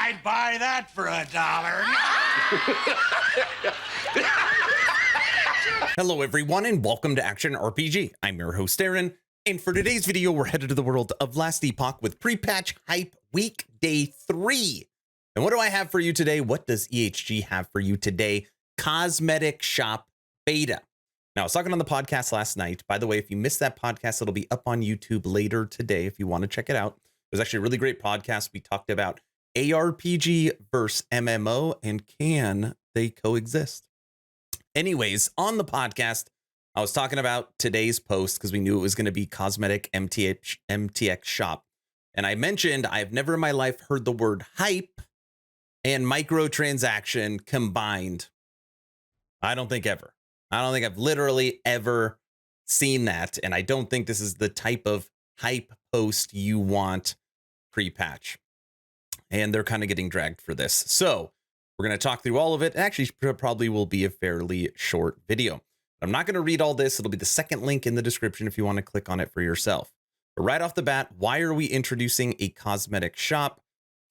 I'd buy that for $1. Hello everyone and welcome to Action RPG. I'm your host Aaron, and for today's video we're headed to the world of Last Epoch with pre-patch hype week day 3. And what do I have for you today? What does EHG have for you today? Cosmetic Shop beta. Now, I was talking on the podcast last night. By the way, if you missed that podcast, it'll be up on YouTube later today if you want to check it out. It was actually a really great podcast. We talked about ARPG versus MMO and can they coexist? Anyways, on the podcast, I was talking about today's post because we knew it was going to be Cosmetic MTX Shop. And I mentioned I've never in my life heard the word hype and microtransaction combined. I don't think ever. I don't think I've literally ever seen that. And I don't think this is the type of hype post you want pre-patch. And they're kind of getting dragged for this. So we're going to talk through all of it. Actually, probably will be a fairly short video. I'm not going to read all this. It'll be the second link in the description if you want to click on it for yourself. But right off the bat, why are we introducing a cosmetic shop?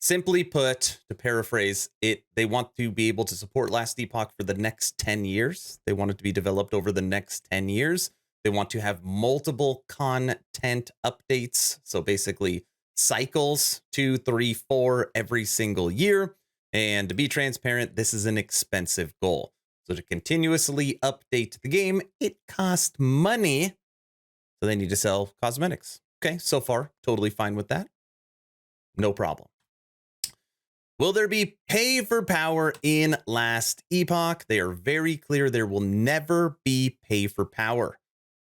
Simply put, to paraphrase it, they want to be able to support Last Epoch for the next 10 years. They want it to be developed over the next 10 years. They want to have multiple content updates. So basically cycles 2, 3, 4 every single year. And to be transparent, this is an expensive goal. So to continuously update the game, it costs money. So they need to sell cosmetics. Okay, so far, totally fine with that. No problem. Will there be pay for power in Last Epoch? They are very clear there will never be pay for power.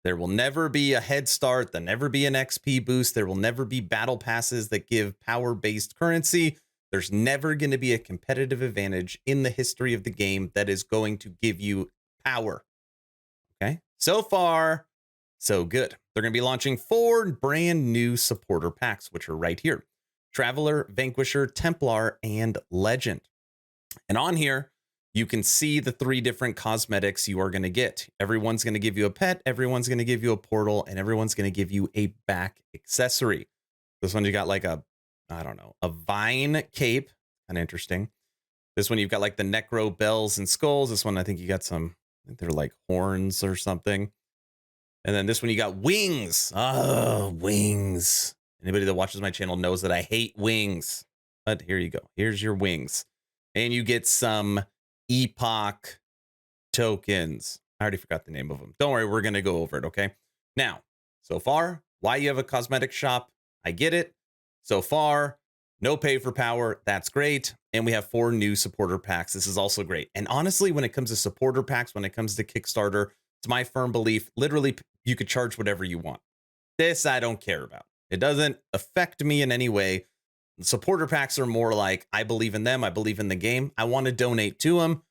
There will never be a head start. There'll never be an XP boost. There will never be battle passes that give power-based currency. There's never going to be a competitive advantage in the history of the game that is going to give you power. Okay, so far, so good. They're going to be launching 4 brand new supporter packs, which are right here. Traveler, Vanquisher, Templar, and Legend. And on here, you can see the 3 different cosmetics you are going to get. Everyone's going to give you a pet, everyone's going to give you a portal, and everyone's going to give you a back accessory. This one, you got like a, I don't know, a vine cape. Kind of interesting. This one, you've got like the necro bells and skulls. This one, I think you got some, I think they're like horns or something. And then this one, you got wings. Oh, wings. Anybody that watches my channel knows that I hate wings, but here you go. Here's your wings. And you get some Epoch tokens. I already forgot the name of them. Don't worry, we're going to go over it, okay? Now, so far, why you have a cosmetic shop, I get it. So far, no pay for power. That's great. And we have 4 new supporter packs. This is also great. And honestly, when it comes to supporter packs, when it comes to Kickstarter, it's my firm belief, literally, you could charge whatever you want. This I don't care about. It doesn't affect me in any way. The supporter packs are more like, I believe in them. I believe in the game. I want to donate to them.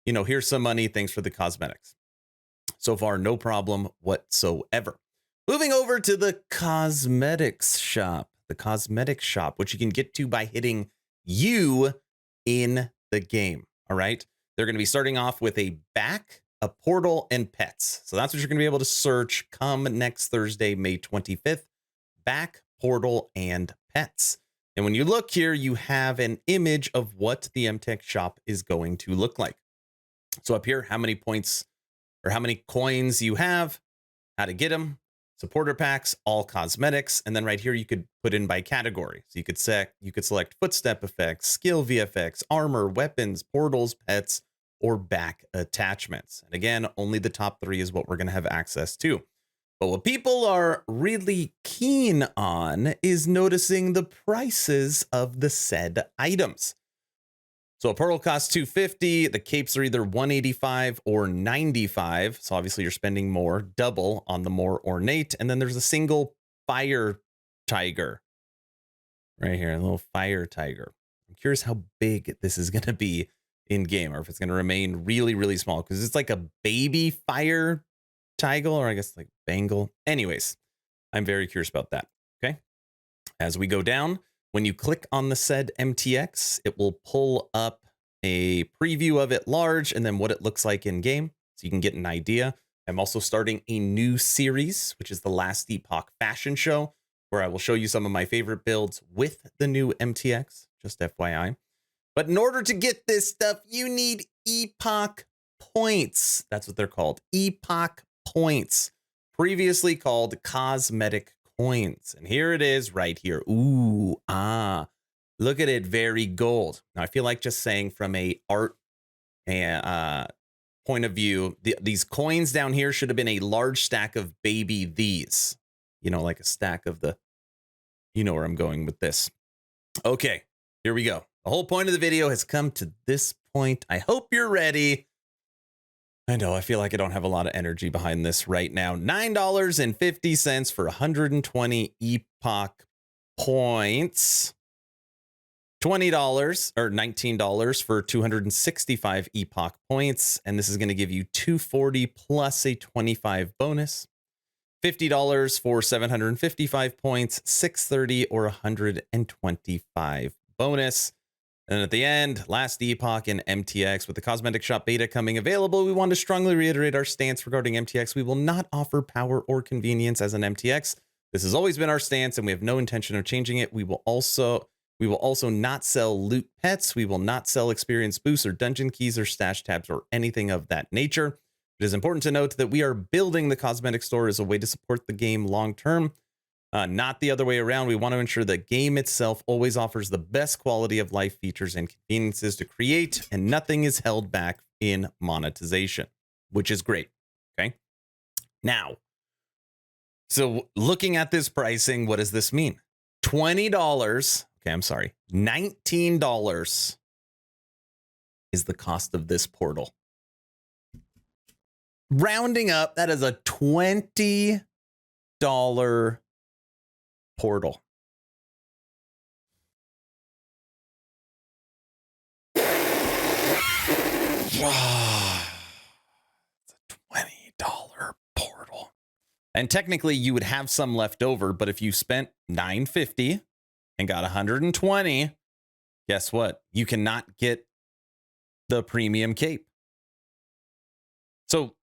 You know, here's some money. Thanks for the cosmetics. So far, no problem whatsoever. Moving over to the cosmetics shop. The cosmetic shop, which you can get to by hitting U in the game. All right. They're going to be starting off with a back, a portal, and pets. So that's what you're going to be able to search come next Thursday, May 25th. Back, portal, and pets. And when you look here, you have an image of what the MTX shop is going to look like. So up here, how many points or how many coins you have, how to get them, supporter packs, all cosmetics, and then right here you could put in by category. So you could select footstep effects, skill VFX, armor, weapons, portals, pets, or back attachments. And again, only the top 3 is what we're going to have access to. But what people are really keen on is noticing the prices of the said items. So a portal costs $250. The capes are either $185 or $95. So obviously you're spending more, double on the more ornate. And then there's a single fire tiger right here, a little fire tiger. I'm curious how big this is going to be in game, or if it's going to remain really, really small, because it's like a baby fire tiger, or I guess like Bengal. Anyways, I'm very curious about that. Okay. As we go down, when you click on the said MTX, it will pull up a preview of it large and then what it looks like in game. So you can get an idea. I'm also starting a new series, which is the Last Epoch Fashion Show, where I will show you some of my favorite builds with the new MTX, just FYI. But in order to get this stuff, you need Epoch points. That's what they're called. Epoch points, previously called cosmetic coins. And here it is right here. Ooh, look at it, very gold. Now, I feel like just saying from a art point of view, these coins down here should have been a large stack of baby these. You know, like a stack of the, you know where I'm going with this. Okay, here we go. The whole point of the video has come to this point. I hope you're ready. I know, I feel like I don't have a lot of energy behind this right now. $9.50 for 120 Epoch points. $20 or $19 for 265 Epoch points. And this is going to give you 240 plus a 25 bonus. $50 for 755 points, 630 or 125 bonus. And at the end, last Epoch in MTX. With the Cosmetic Shop beta coming available, we want to strongly reiterate our stance regarding MTX. We will not offer power or convenience as an MTX. This has always been our stance, and we have no intention of changing it. We will also not sell loot pets. We will not sell experience boosts or dungeon keys or stash tabs or anything of that nature. It is important to note that we are building the cosmetic store as a way to support the game long term. Not the other way around. We want to ensure the game itself always offers the best quality of life features and conveniences to create, and nothing is held back in monetization, which is great. Okay. Now, so looking at this pricing, what does this mean? $20. Okay, I'm sorry. $19 is the cost of this portal. Rounding up, that is a $20 portal. It's a $20 portal. And technically you would have some left over, but if you spent $9.50 and got 120, guess what? You cannot get the premium cape. So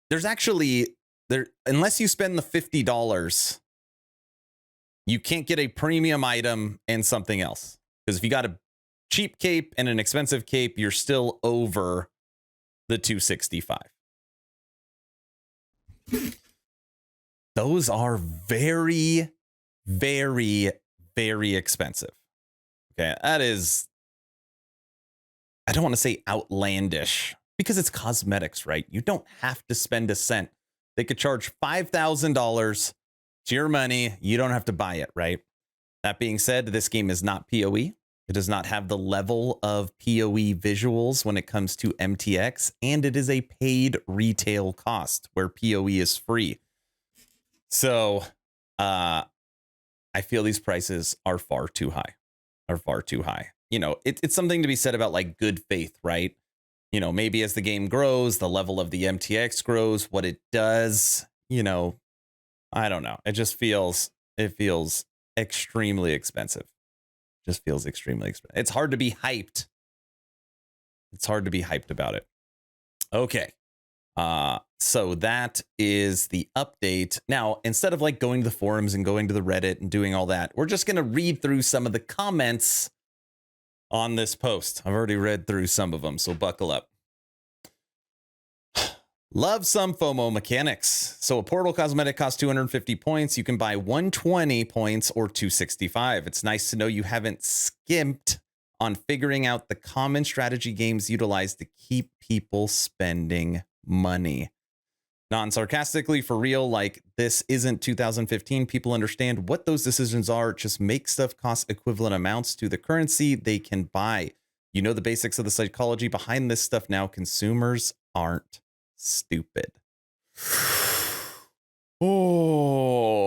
there's actually unless you spend the $50, you can't get a premium item and something else. Because if you got a cheap cape and an expensive cape, you're still over the 265. Those are very, very, very expensive. Okay, that is, I don't want to say outlandish because it's cosmetics, right? You don't have to spend a cent. They could charge $5,000. It's your money. You don't have to buy it, right? That being said, this game is not PoE. It does not have the level of PoE visuals when it comes to MTX, and it is a paid retail cost where PoE is free. So I feel these prices are far too high, You know, it's something to be said about like good faith, right? You know, maybe as the game grows, the level of the MTX grows, what it does, you know, I don't know. It feels extremely expensive. Just feels extremely expensive. It's hard to be hyped. It's hard to be hyped about it. Okay. So that is the update. Now, instead of like going to the forums and going to the Reddit and doing all that, we're just going to read through some of the comments on this post. I've already read through some of them, so buckle up. Love some FOMO mechanics. So a portal cosmetic costs 250 points. You can buy 120 points or 265. It's nice to know you haven't skimped on figuring out the common strategy games utilized to keep people spending money. Non-sarcastically, for real, like this isn't 2015. People understand what those decisions are. Just make stuff cost equivalent amounts to the currency they can buy. You know the basics of the psychology behind this stuff now. Consumers aren't stupid. Oh,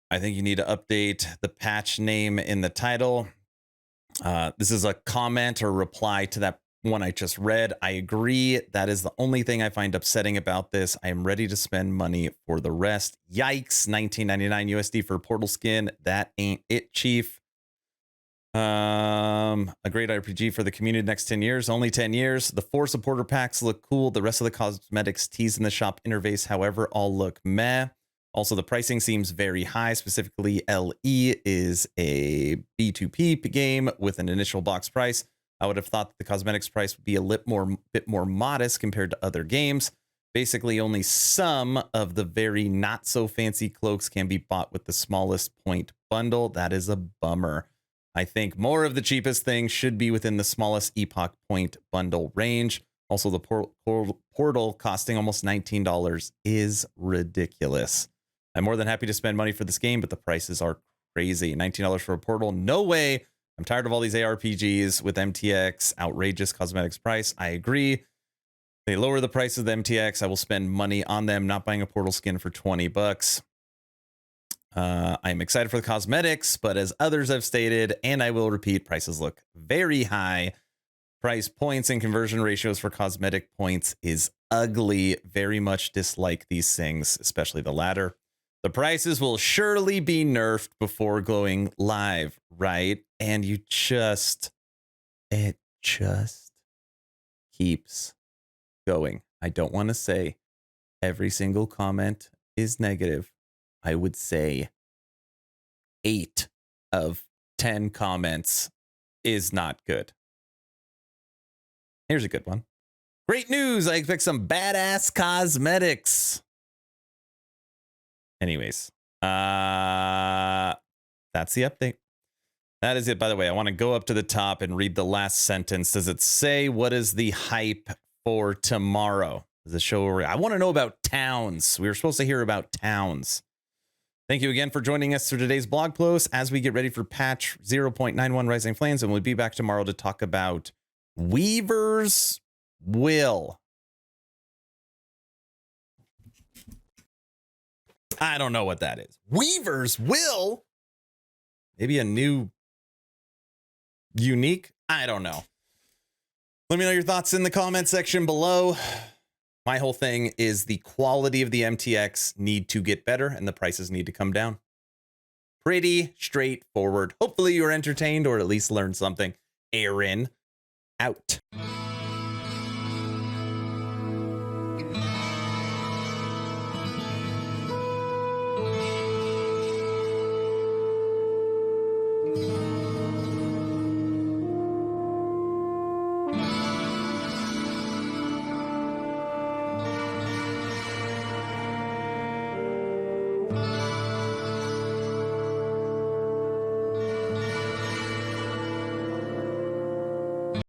I think you need to update the patch name in the title. This is a comment or reply to that one I just read. I agree. That is the only thing I find upsetting about this. I am ready to spend money for the rest. Yikes. 19.99 USD for portal skin. That ain't it, chief. A great RPG for the community next 10 years. Only 10 years. The 4 supporter packs look cool. The rest of the cosmetics teased in the shop interface, however, all look meh. Also, the pricing seems very high. Specifically, LE is a B2P game with an initial box price. I would have thought that the cosmetics price would be a bit more modest compared to other games. Basically, only some of the very not so fancy cloaks can be bought with the smallest point bundle. That is a bummer. I think more of the cheapest things should be within the smallest Epoch point bundle range. Also, the portal costing almost $19 is ridiculous. I'm more than happy to spend money for this game, but the prices are crazy. $19 for a portal? No way. I'm tired of all these ARPGs with MTX, outrageous cosmetics price. I agree. They lower the price of the MTX. I will spend money on them, not buying a portal skin for 20 bucks. I'm excited for the cosmetics, but as others have stated, and I will repeat, prices look very high. Price points and conversion ratios for cosmetic points is ugly. Very much dislike these things, especially the latter. The prices will surely be nerfed before going live, right? And it just keeps going. I don't want to say every single comment is negative. I would say 8 of 10 comments is not good. Here's a good one. Great news. I expect some badass cosmetics. Anyways, that's the update. That is it. By the way, I want to go up to the top and read the last sentence. Does it say what is the hype for tomorrow? Does it show? I want to know about towns. We were supposed to hear about towns. Thank you again for joining us for today's blog post as we get ready for patch 0.91 Rising Flames, and we'll be back tomorrow to talk about Weaver's Will. I don't know what that is. Weaver's Will? Maybe a new unique? I don't know. Let me know your thoughts in the comment section below. My whole thing is the quality of the MTX need to get better and the prices need to come down. Pretty straightforward. Hopefully you were entertained or at least learned something. Aaron, out.